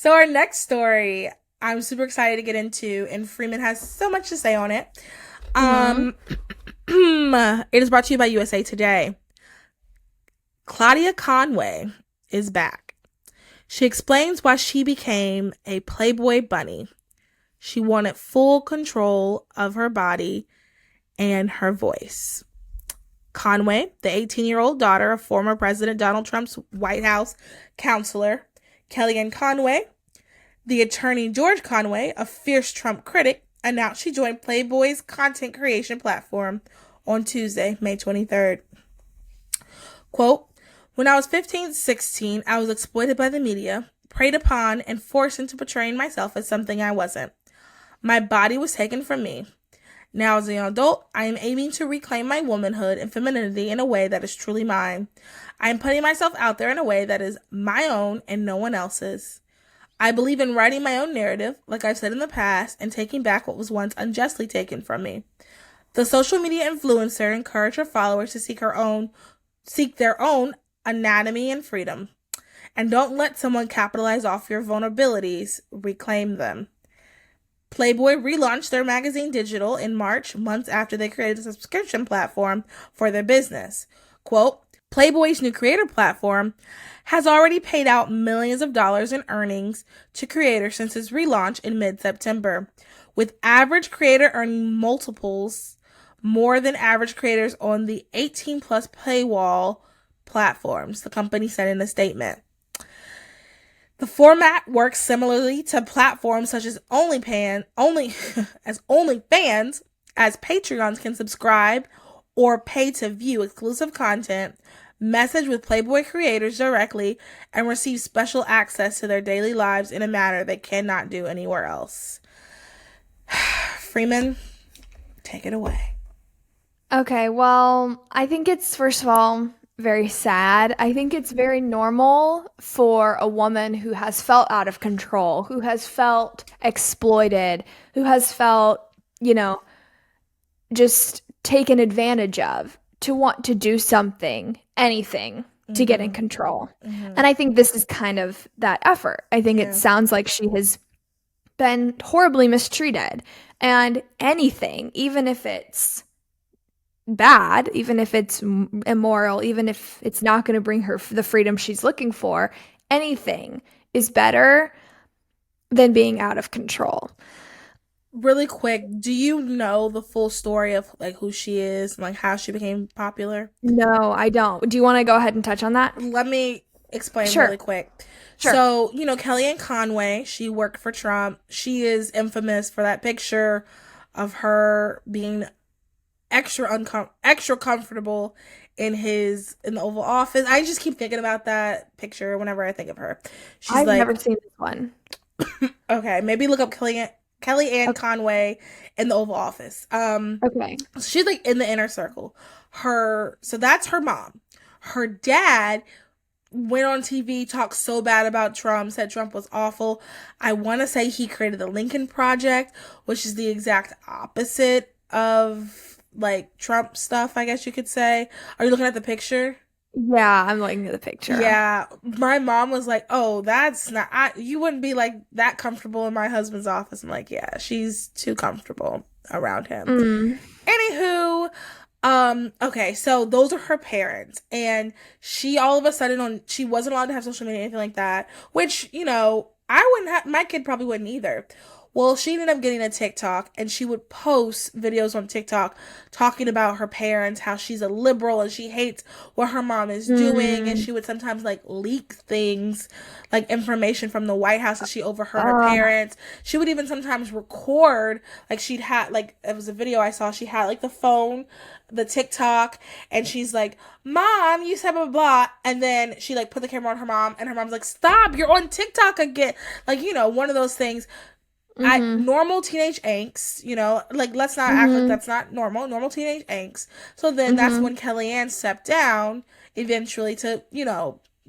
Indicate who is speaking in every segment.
Speaker 1: So our next story, I'm super excited to get into, and Freeman has so much to say on it.
Speaker 2: Mm-hmm.
Speaker 1: Um, it is brought to you by USA Today. Claudia Conway is back. She explains why she became a Playboy bunny. She wanted full control of her body and her voice. Conway, the 18-year-old daughter of former President Donald Trump's White House counselor, Kellyanne Conway, the attorney George Conway, a fierce Trump critic, announced she joined Playboy's content creation platform on Tuesday, May 23rd. Quote, when I was 15, 16, I was exploited by the media, preyed upon, and forced into portraying myself as something I wasn't. My body was taken from me. Now, as a young adult, I am aiming to reclaim my womanhood and femininity in a way that is truly mine. I am putting myself out there in a way that is my own and no one else's. I believe in writing my own narrative, like I've said in the past, and taking back what was once unjustly taken from me. The social media influencer encouraged her followers to seek their own anatomy and freedom. And don't let someone capitalize off your vulnerabilities, reclaim them. Playboy relaunched their magazine digital in March, months after they created a subscription platform for their business. Quote, Playboy's new creator platform has already paid out millions of dollars in earnings to creators since its relaunch in mid-September, with average creator earning multiples more than average creators on the 18-plus paywall platforms, the company said in a statement. The format works similarly to platforms such as OnlyFans, as Patreons can subscribe or pay to view exclusive content, message with Playboy creators directly, and receive special access to their daily lives in a manner they cannot do anywhere else. Freeman, take it away.
Speaker 2: Okay, well, I think it's, first of all, very sad. I think it's very normal for a woman who has felt out of control, who has felt exploited, who has felt, you know, just taken advantage of, to want to do something, anything, to get in
Speaker 1: Mm-hmm.
Speaker 2: control.
Speaker 1: Mm-hmm.
Speaker 2: And I think this is kind of that effort. I think it
Speaker 1: Yeah.
Speaker 2: sounds like she has been horribly mistreated. And anything, even if it's bad, even if it's immoral, even if it's not going to bring her the freedom she's looking for, anything is better than being out of control.
Speaker 1: Really quick, do you know the full story of like who she is and like how she became popular?
Speaker 2: No, I don't. Do you want to go ahead and touch on that?
Speaker 1: Let me explain really
Speaker 2: Sure,
Speaker 1: quick.
Speaker 2: sure.
Speaker 1: So, Kellyanne Conway, she worked for Trump. She is infamous for that picture of her being extra comfortable in the Oval Office. I just keep thinking about that picture whenever I think of her. She's
Speaker 2: I've never
Speaker 1: like,
Speaker 2: seen this one.
Speaker 1: okay, maybe look up Kellyanne
Speaker 2: Okay.
Speaker 1: Conway in the Oval Office.
Speaker 2: Okay.
Speaker 1: So she's like in the inner circle. So that's her mom. Her dad went on TV, talked so bad about Trump, said Trump was awful. I want to say he created the Lincoln Project, which is the exact opposite of like Trump stuff, I guess you could say. Are you looking at the picture?
Speaker 2: Yeah, I'm looking at the picture.
Speaker 1: Yeah, my mom was like, "Oh, that's not. You wouldn't be like that comfortable in my husband's office." I'm like, "Yeah, she's too comfortable around him."
Speaker 2: Mm.
Speaker 1: Anywho, okay, so those are her parents, and she all of a sudden she wasn't allowed to have social media or anything like that, which, I wouldn't have, my kid probably wouldn't either. Well, she ended up getting a TikTok, and she would post videos on TikTok talking about her parents, how she's a liberal and she hates what her mom is doing, and
Speaker 2: Mm.
Speaker 1: she would sometimes like leak things, like information from the White House that she overheard her
Speaker 2: Uh,
Speaker 1: parents. She would even sometimes record, like she'd had like it was a video I saw. She had like the phone, the TikTok, and she's like, "Mom, you said blah blah blah," and then she like put the camera on her mom, and her mom's like, "Stop! You're on TikTok again!" Like, one of those things. I
Speaker 2: mm-hmm.
Speaker 1: normal teenage angst, like let's not act like
Speaker 2: Mm-hmm.
Speaker 1: that's not normal teenage angst. So then that's
Speaker 2: Mm-hmm.
Speaker 1: when Kellyanne stepped down eventually to,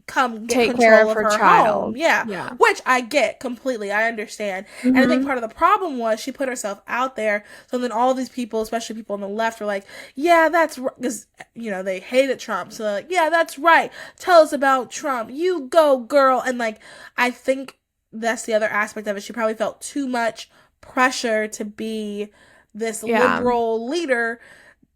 Speaker 1: come get
Speaker 2: Take care
Speaker 1: control
Speaker 2: of
Speaker 1: of
Speaker 2: her
Speaker 1: her home.
Speaker 2: child.
Speaker 1: Yeah,
Speaker 2: Yeah.
Speaker 1: which I get completely. I understand. And I think
Speaker 2: Mm-hmm.
Speaker 1: part of the problem was she put herself out there. So then all these people, especially people on the left, were like, "Yeah, that's right," because they hated Trump. So they're like, "Yeah, that's right. Tell us about Trump. You go, girl." And like I think that's the other aspect of it. She probably felt too much pressure to be this
Speaker 2: Yeah.
Speaker 1: liberal leader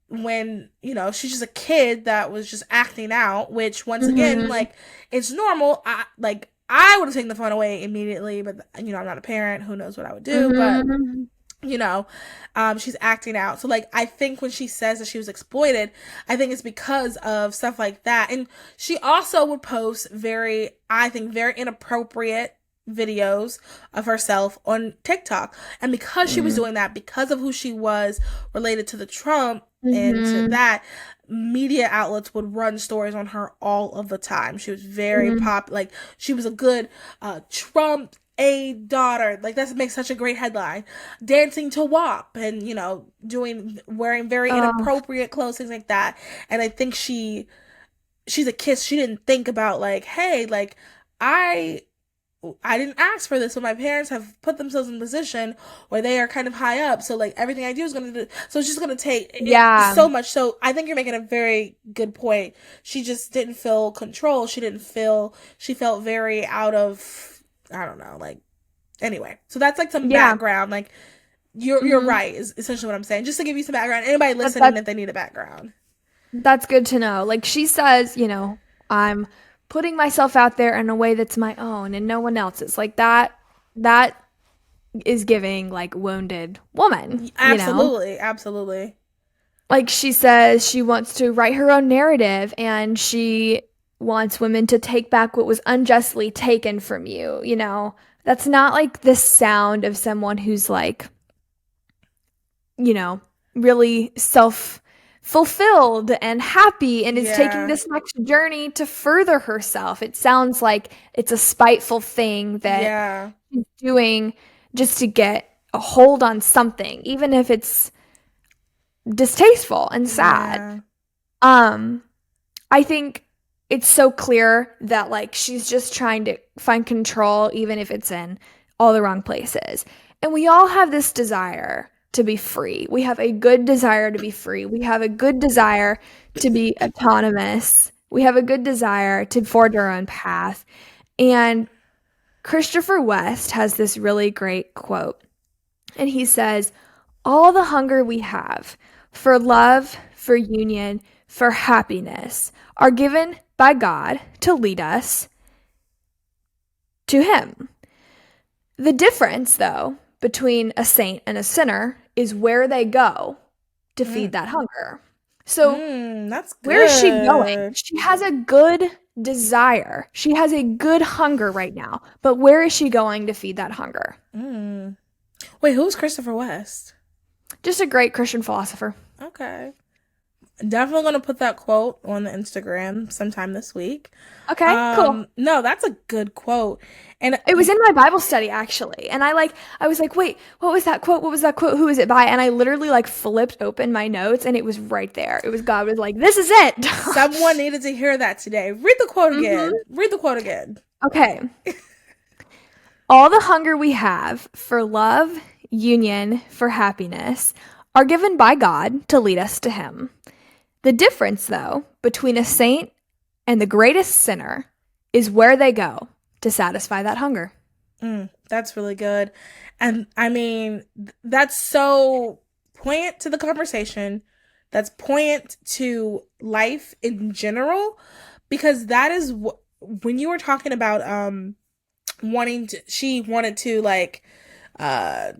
Speaker 1: when, she's just a kid that was just acting out, which once again,
Speaker 2: Mhm.
Speaker 1: like, it's normal. I would have taken the phone away immediately, but I'm not a parent. Who knows what I would do? But
Speaker 2: Mhm.
Speaker 1: you know, she's acting out. So, like, I think when she says that she was exploited, I think it's because of stuff like that. And she also would post I think, very inappropriate videos of herself on TikTok. And because she was
Speaker 2: Mhm.
Speaker 1: doing that, because of who she was related to the Trump and to
Speaker 2: Mhm.
Speaker 1: that, media outlets would run stories on her all of the time. She was very
Speaker 2: Mhm.
Speaker 1: like, she was a good Trump a daughter. Like, that makes such a great headline. Dancing to WAP and, wearing very
Speaker 2: Oh,
Speaker 1: inappropriate clothes, things like that. And I think she's a kid. She didn't think about, like, hey, like, I didn't ask for this, but my parents have put themselves in a position where they are kind of high up. So, like, everything I do is going to do. So it's just going to take it
Speaker 2: yeah.
Speaker 1: so much. So I think you're making a very good point. She just didn't feel control. She felt very out of, I don't know, like, anyway. So that's like some
Speaker 2: Yeah.
Speaker 1: background. Like, you're
Speaker 2: Mhm.
Speaker 1: right, is essentially what I'm saying. Just to give you some background. Anybody
Speaker 2: That
Speaker 1: listening,
Speaker 2: that
Speaker 1: if they need a background.
Speaker 2: that's good to know. Like she says, I'm putting myself out there in a way that's my own and no one else's. Like that is giving like wounded woman.
Speaker 1: Absolutely. Absolutely.
Speaker 2: Like she says she wants to write her own narrative and she wants women to take back what was unjustly taken from you. That's not like the sound of someone who's like, you know, really self fulfilled and happy and is taking
Speaker 1: Yeah.
Speaker 2: this next journey to further herself. It sounds like it's a spiteful thing that
Speaker 1: Yeah.
Speaker 2: she's doing just to get a hold on something, even if it's distasteful and sad.
Speaker 1: Yeah.
Speaker 2: Um, I think it's so clear that like she's just trying to find control, even if it's in all the wrong places. And we all have this desire to be free. We have a good desire to be free. We have a good desire to be autonomous. We have a good desire to forge our own path. And Christopher West has this really great quote. And he says, all the hunger we have for love, for union, for happiness are given by God to lead us to Him. The difference, though, between a saint and a sinner is where they go to feed
Speaker 1: Mm.
Speaker 2: that hunger. So,
Speaker 1: That's
Speaker 2: where is she going?
Speaker 1: good.
Speaker 2: She has a good desire. She has a good hunger right now. But where is she going to feed that hunger?
Speaker 1: Mm. Wait, who's Christopher West?
Speaker 2: Just a great Christian philosopher.
Speaker 1: Okay. Definitely gonna put that quote on the Instagram sometime this week.
Speaker 2: Okay, cool.
Speaker 1: No, that's a good quote. And
Speaker 2: It was in my Bible study actually. And I was like, "Wait, what was that quote? What was that quote? Who is it by?" And I literally like flipped open my notes and it was right there. It was God was like, "This is it."
Speaker 1: someone needed to hear that today. Read the quote
Speaker 2: Mhm.
Speaker 1: again. Read the quote again.
Speaker 2: Okay. All the hunger we have for love, union, for happiness are given by God to lead us to him. The difference though between a saint and the greatest sinner is where they go to satisfy that hunger.
Speaker 1: That's really good. And I mean, that's so poignant to the conversation. That's poignant to life in general, because that is when you were talking about she wanted to, like, uh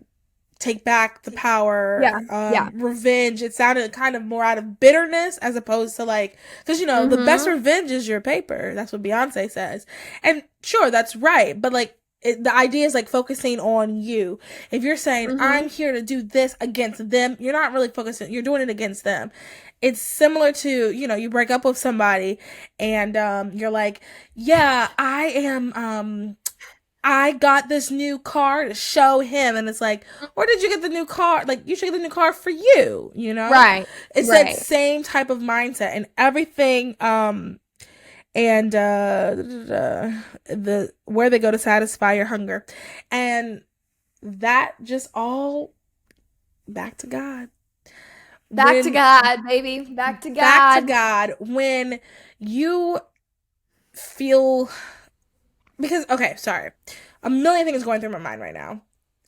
Speaker 1: take back the power,
Speaker 2: Yeah. Yeah.
Speaker 1: revenge. It sounded kind of more out of bitterness as opposed to, like, because the best
Speaker 2: Mhm.
Speaker 1: revenge is your paper. That's what Beyonce says. And sure, that's right, but, like, the idea is, like, focusing on you. If you're saying I'm
Speaker 2: Mhm.
Speaker 1: here to do this against them, you're not really focusing, you're doing it against them. It's similar to, you break up with somebody and you're like, yeah, I got this new car to show him. And it's like, where did you get the new car? Like, you should get the new car for you.
Speaker 2: Right.
Speaker 1: It's that
Speaker 2: Right.
Speaker 1: same type of mindset and everything. And the where they go to satisfy your hunger. And that just all back to God.
Speaker 2: Back to
Speaker 1: When
Speaker 2: God, baby. Back to
Speaker 1: Back to
Speaker 2: God.
Speaker 1: God, when you feel, because, okay, sorry. a million things going through my mind right now.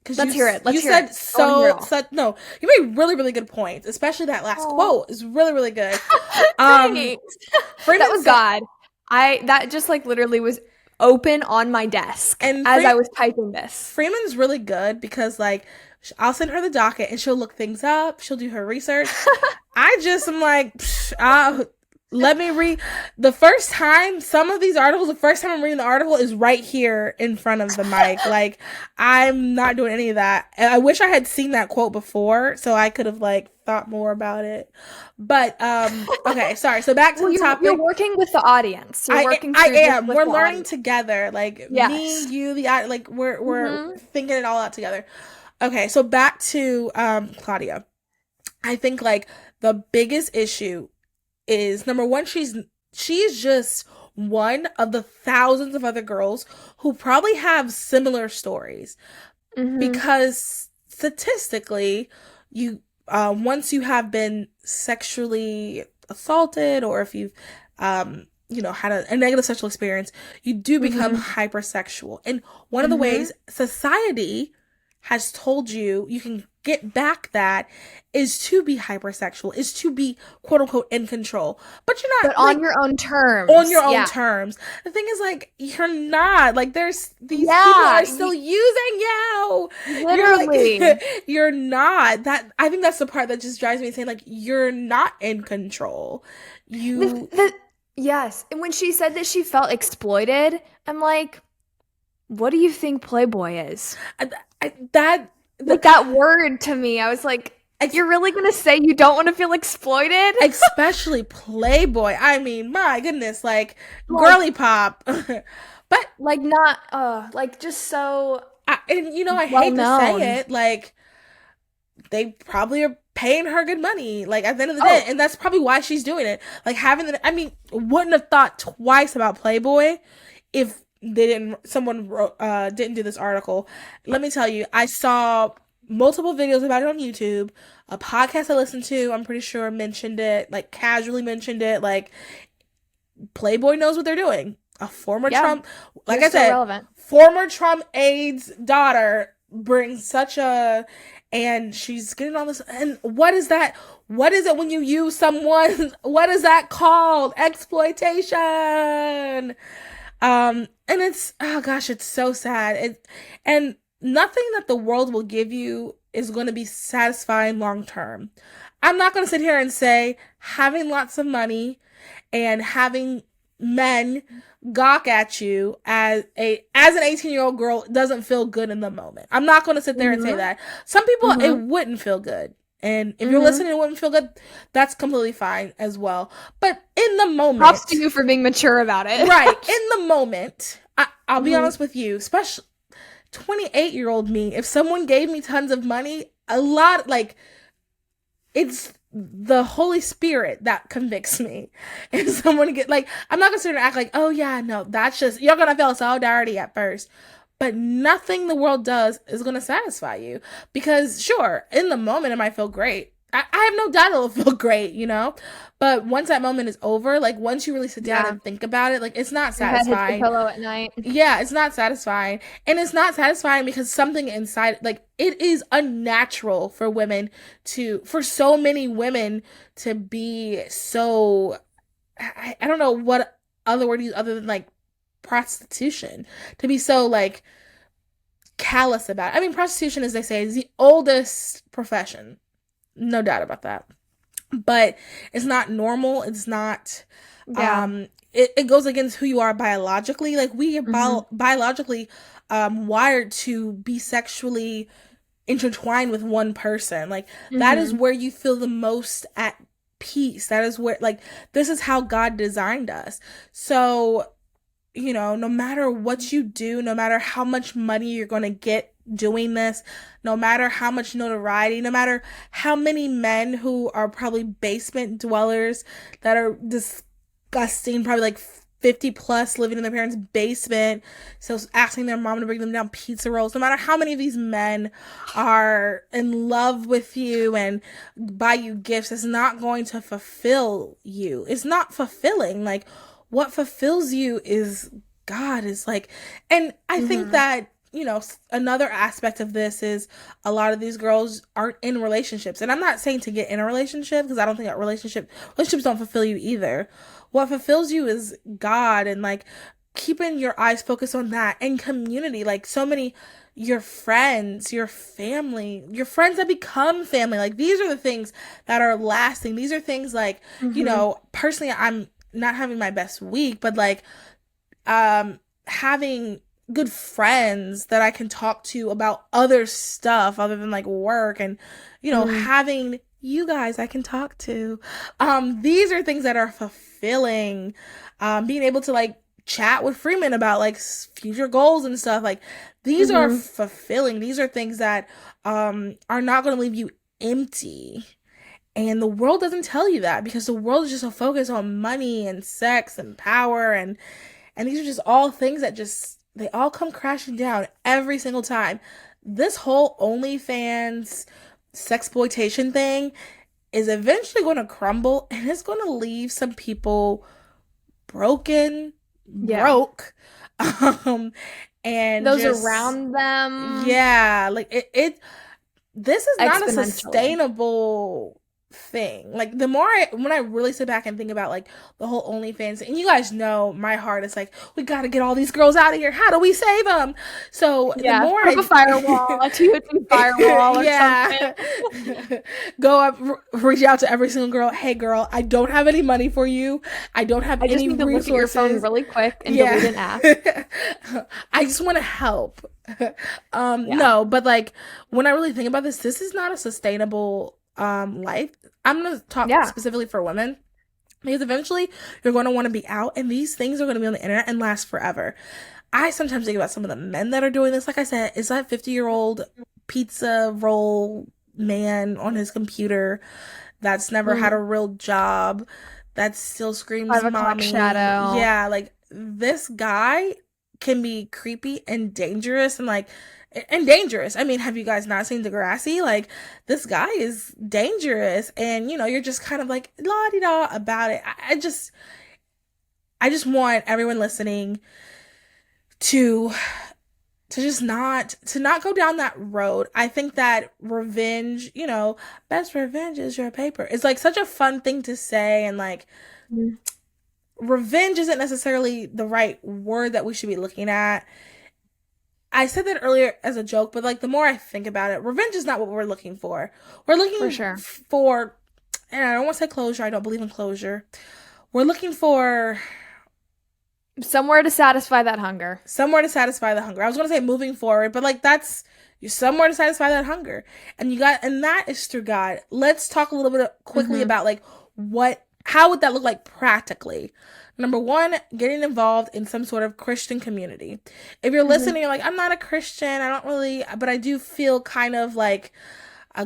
Speaker 1: Because
Speaker 2: Let's hear it. Let's
Speaker 1: you
Speaker 2: hear
Speaker 1: said
Speaker 2: it. I want to hear it
Speaker 1: so,
Speaker 2: all.
Speaker 1: such, no, you made really, really good points, especially that last
Speaker 2: Oh,
Speaker 1: quote is really, really good. Um,
Speaker 2: thanks. That
Speaker 1: Freeman
Speaker 2: was
Speaker 1: said,
Speaker 2: God. That just like literally was open on my desk
Speaker 1: and
Speaker 2: as I was typing this.
Speaker 1: Freeman's really good because, like, I'll send her the docket and she'll look things up. She'll do her research. I just am like, let me read. The first time, some of these articles, the first time I'm reading the article is right here in front of the mic. Like, I'm not doing any of that. And I wish I had seen that quote before so I could have, like, thought more about it. But, okay, sorry. So back to
Speaker 2: Well,
Speaker 1: the
Speaker 2: you're
Speaker 1: topic.
Speaker 2: working with the audience. You're working
Speaker 1: I
Speaker 2: through this
Speaker 1: am.
Speaker 2: with
Speaker 1: We're
Speaker 2: the
Speaker 1: learning
Speaker 2: audience.
Speaker 1: together. Like, me,
Speaker 2: Yes.
Speaker 1: you, like, we're
Speaker 2: Mm-hmm.
Speaker 1: thinking it all out together. Okay, so back to Claudia. I think like the biggest issue is number one, she's just one of the thousands of other girls who probably have similar stories
Speaker 2: Mm-hmm.
Speaker 1: because statistically, you once you have been sexually assaulted or if you've had a negative sexual experience, you do become
Speaker 2: Mm-hmm.
Speaker 1: hypersexual. And one of the
Speaker 2: Mm-hmm.
Speaker 1: ways society has told you can get back that is to be hypersexual, is to be quote unquote in control. But you're
Speaker 2: But
Speaker 1: not
Speaker 2: on
Speaker 1: like
Speaker 2: your own
Speaker 1: on
Speaker 2: terms.
Speaker 1: your own
Speaker 2: Yeah.
Speaker 1: terms. The thing is like you're not. Like there's these people
Speaker 2: Yeah.
Speaker 1: are still using you. You're
Speaker 2: Literally.
Speaker 1: like you're not. That I think that's the part that just drives me insane. Like you're not in control. You
Speaker 2: The yes. And when she said that she felt exploited, I'm like, what do you think Playboy is?
Speaker 1: I, that the
Speaker 2: Like that word to me, I was like,
Speaker 1: ex-
Speaker 2: you're really gonna say you don't want to feel exploited?
Speaker 1: especially Playboy. I mean, my goodness, like
Speaker 2: Like,
Speaker 1: girly pop. But
Speaker 2: like not, like just so
Speaker 1: and I
Speaker 2: well
Speaker 1: hate to
Speaker 2: known.
Speaker 1: say it, like they probably are paying her good money, like at the end of the day,
Speaker 2: Oh,
Speaker 1: and that's probably why she's doing it. Like I mean, wouldn't have thought twice about Playboy if someone didn't do this article. Let me tell you, I saw multiple videos about it on YouTube. A podcast I listened to, I'm pretty sure mentioned it, like casually mentioned it. Like Playboy knows what they're doing. A former
Speaker 2: yeah,
Speaker 1: Trump, like
Speaker 2: they're
Speaker 1: I
Speaker 2: still
Speaker 1: said,
Speaker 2: relevant.
Speaker 1: former Trump aide's daughter brings such a, and she's getting all this. And what is that? What is it when you use someone? What is that called? Exploitation. And it's, oh gosh, it's so sad. And nothing that the world will give you is going to be satisfying long term. I'm not going to sit here and say having lots of money and having men gawk at you as an 18-year-old girl doesn't feel good in the moment. I'm not going to sit there and say
Speaker 2: Mm-hmm.
Speaker 1: that. Some people it
Speaker 2: Mm-hmm.
Speaker 1: wouldn't feel good. And if you're
Speaker 2: Mm-hmm.
Speaker 1: listening it wouldn't feel good, that's completely fine as well. But in the
Speaker 2: Props to
Speaker 1: moment,
Speaker 2: you for being mature about it.
Speaker 1: right, in the moment, I'll be
Speaker 2: Mm-hmm.
Speaker 1: honest with you, especially 28-year-old me, if someone gave me tons of money, a lot like it's the Holy Spirit that convicts me. If someone get like, I'm not gonna act like, oh yeah, no, that's just you're gonna feel solidarity at first, but nothing the world does is gonna satisfy you because sure, in the moment it might feel great. I have no doubt it'll feel great. But once that moment is over, like once you really sit down
Speaker 2: Yeah,
Speaker 1: and think about it, like it's not
Speaker 2: your head hits the
Speaker 1: satisfying.
Speaker 2: pillow at night.
Speaker 1: Yeah, it's not satisfying. And it's not satisfying because something inside, like, it is unnatural for for so many women to be so, I don't know what other word use other than like prostitution, to be so like callous about it. I mean, prostitution, as they say, is the oldest profession. No doubt about that. But it's not normal. It's not
Speaker 2: Yeah.
Speaker 1: it goes against who you are biologically. Like we are
Speaker 2: Mm-hmm.
Speaker 1: biologically wired to be sexually intertwined with one person. Like that is
Speaker 2: Mm-hmm.
Speaker 1: where you feel the most at peace. That is where like this is how God designed us. So no matter what you do, no matter how much money you're going to get doing this, no matter how much notoriety, no matter how many men who are probably basement dwellers that are disgusting, probably like 50 plus living in their parents' basement, so asking their mom to bring them down pizza rolls, no matter how many of these men are in love with you and buy you gifts, it's not going to fulfill you. It's not fulfilling. Like, what fulfills you is God, is like, and I think
Speaker 2: Mm-hmm.
Speaker 1: that another aspect of this is a lot of these girls aren't in relationships. And I'm not saying to get in a relationship, because I don't think that relationships don't fulfill you either. What fulfills you is God, and like keeping your eyes focused on that, and community. Like so many, your friends, your family, your friends that become family. Like these are the things that are lasting. These are things like, personally, I'm not having my best week, but like having good friends that I can talk to about other stuff other than like work, and having you guys I can talk to. These are things that are fulfilling. Being able to like chat with Freeman about like future goals and stuff, like these are fulfilling. These are things that are not going to leave you empty. And the world doesn't tell you that, because the world is just so focused on money and sex and power, and these are just all things that just, they all come crashing down every single time. This whole OnlyFans sexploitation thing is eventually going to crumble, and it's going to leave some people broken, broke, and
Speaker 2: those around them.
Speaker 1: Yeah, like it this is not a sustainable thing. Like when I really sit back and think about like the whole OnlyFans, and you guys know my heart is like, we got to get all these girls out of here. How do we save them? So the more
Speaker 2: a firewall, a TOT firewall, or something.
Speaker 1: Go up, reach out to every single girl. Hey, girl, I don't have any money for you. I don't have any resources. Look at your phone
Speaker 2: really quick and delete an app.
Speaker 1: I just want to help. No, but like when I really think about this is not a sustainable life. I'm gonna talk specifically for women, because eventually you're going to want to be out, and these things are going to be on the internet and last forever. I sometimes think about some of the men that are doing this. Like I said, is that 50-year-old pizza roll man on his computer that's never had a real job, that still screams mommy.
Speaker 2: Shadow.
Speaker 1: Yeah, like this guy can be creepy and dangerous, and dangerous. I mean, have you guys not seen Degrassi? Like, this guy is dangerous, and you're just kind of like la-di-da about it. I just want everyone listening to just not go down that road. I think that revenge, best revenge is your paper. It's like such a fun thing to say, and like revenge isn't necessarily the right word that we should be looking at. I said that earlier as a joke, but like the more I think about it, revenge is not what we're looking for. We're looking for, and I don't want to say closure. I don't believe in closure. We're looking for
Speaker 2: somewhere to satisfy that hunger.
Speaker 1: Somewhere to satisfy the hunger. I was going to say moving forward, but like that's somewhere to satisfy that hunger. And that is through God. Let's talk a little bit quickly about like how would that look like practically? Number one, getting involved in some sort of Christian community. If you're listening, you're like, I'm not a Christian. I don't really, but I do feel kind of like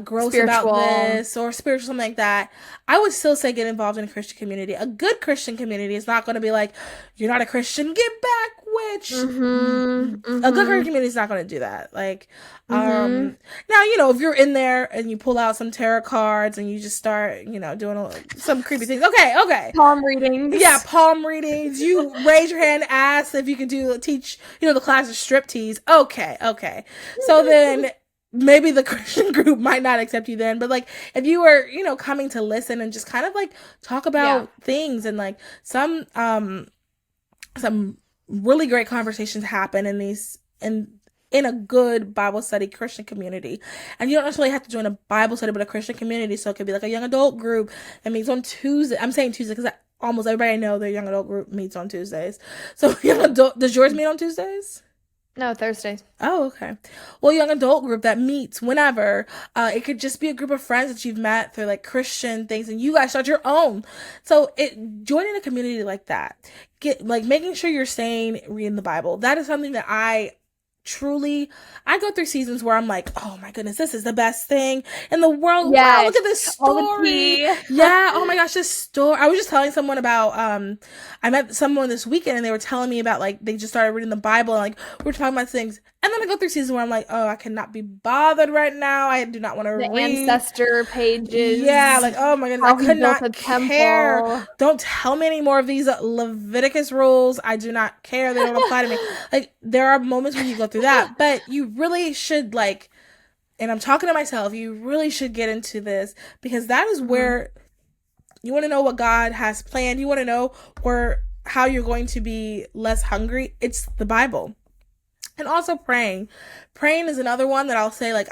Speaker 1: gross about this, or spiritual, something like that. I would still say get involved in a Christian community. A good Christian community is not going to be like, you're not a Christian, get back, witch. A good Christian community is not going to do that. Like, now, if you're in there and you pull out some tarot cards and you just start, doing some creepy things. Okay.
Speaker 2: Palm readings.
Speaker 1: Yeah, palm readings. You raise your hand, ask if you can teach, the class of striptease. Okay. So then maybe the Christian group might not accept you then, but like if you were, coming to listen and just kind of like talk about things, and like some really great conversations happen in a good Bible study Christian community. And you don't necessarily have to join a Bible study, but a Christian community. So it could be like a young adult group that meets on Tuesday. I'm saying Tuesday because almost everybody I know their young adult group meets on Tuesdays. So does yours meet on Tuesdays?
Speaker 2: No, Thursdays.
Speaker 1: Oh, okay. Well, young adult group that meets whenever. It could just be a group of friends that you've met through like Christian things, and you guys start your own. So joining a community like that, making sure you're reading the Bible. That is something that I go through seasons where I'm like, oh my goodness, this is the best thing in the world. Yes. Wow, look at this story. Yeah, oh my gosh, this story. I was just telling someone about, I met someone this weekend and they were telling me about like, they just started reading the Bible, and like, we were talking about things. And then I go through seasons where I'm like, oh, I cannot be bothered right now. I do not want to
Speaker 2: The
Speaker 1: read.
Speaker 2: ancestor
Speaker 1: Yeah,
Speaker 2: pages,
Speaker 1: like, oh my goodness, I
Speaker 2: how he
Speaker 1: could
Speaker 2: built
Speaker 1: not
Speaker 2: a
Speaker 1: care.
Speaker 2: temple.
Speaker 1: Don't tell me any more of these Leviticus rules. I do not care. They don't apply to me. Like, there are moments where you go through that, but you really should, like, and I'm talking to myself, you really should get into this because that is
Speaker 2: Mhm.
Speaker 1: where you want to know what God has planned. You want to know where how you're going to be less hungry. It's the Bible. And also praying. Praying is another one that I'll say like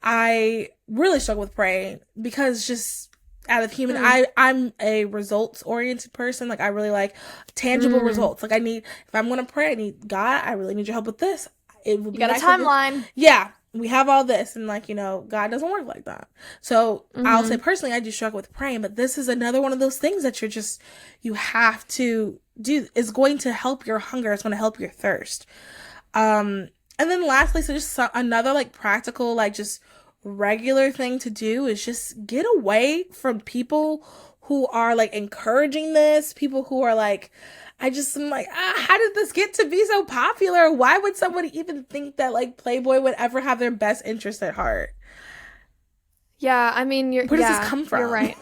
Speaker 1: I really struggle with praying because just out of human
Speaker 2: Hmm.
Speaker 1: I'm a results oriented person. Like I really like tangible
Speaker 2: Mm.
Speaker 1: results. Like I need if I'm gonna pray, I need God, I really need your help with this. It would
Speaker 2: You
Speaker 1: be
Speaker 2: got a
Speaker 1: nice if this
Speaker 2: timeline.
Speaker 1: yeah, we have all this and like, God doesn't work like that. So I'll say
Speaker 2: Hmm.
Speaker 1: personally I do struggle with praying, but this is another one of those things that you have to do. It's going to help your hunger, it's gonna help your thirst. And then lastly, so just another like practical, like just regular thing to do is just get away from people who are like encouraging this, people who are like, I'm like, how did this get to be so popular? Why would somebody even think that like Playboy would ever have their best interest at heart?
Speaker 2: Yeah, I mean,
Speaker 1: Where does this come
Speaker 2: you're
Speaker 1: from?
Speaker 2: right.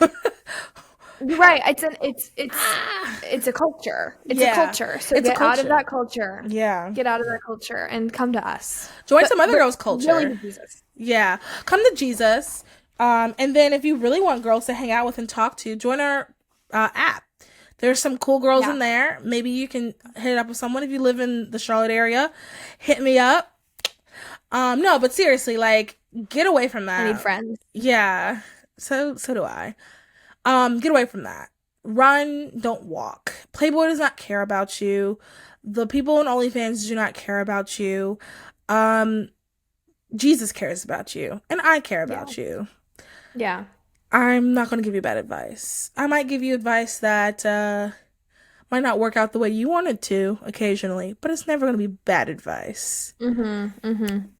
Speaker 2: You're right.
Speaker 1: Ah,
Speaker 2: It's a culture. It's a
Speaker 1: yeah,
Speaker 2: culture. So
Speaker 1: it's a
Speaker 2: get out of
Speaker 1: culture.
Speaker 2: that culture.
Speaker 1: Yeah.
Speaker 2: Get out of that culture and come to us.
Speaker 1: Join
Speaker 2: But
Speaker 1: some other
Speaker 2: but
Speaker 1: girls'
Speaker 2: really
Speaker 1: culture.
Speaker 2: to Jesus.
Speaker 1: Yeah, come to Jesus. And then if you really want girls to hang out with and talk to, join our app. There's some cool girls
Speaker 2: Yeah.
Speaker 1: in there. Maybe you can hit it up with someone if you live in the Charlotte area. Hit me up. No, but seriously, like, get away from
Speaker 2: I need
Speaker 1: that.
Speaker 2: friends.
Speaker 1: Yeah. So do I. Get away from that. Run, don't walk. Playboy does not care about you. The people in OnlyFans do not care about you. Um, Jesus cares about you, and I care
Speaker 2: Yeah.
Speaker 1: about you.
Speaker 2: Yeah.
Speaker 1: I'm not going to give you bad advice. I might give you advice that might not work out the way you want it to occasionally, but it's never going to be bad advice.
Speaker 2: Mhm. Mhm.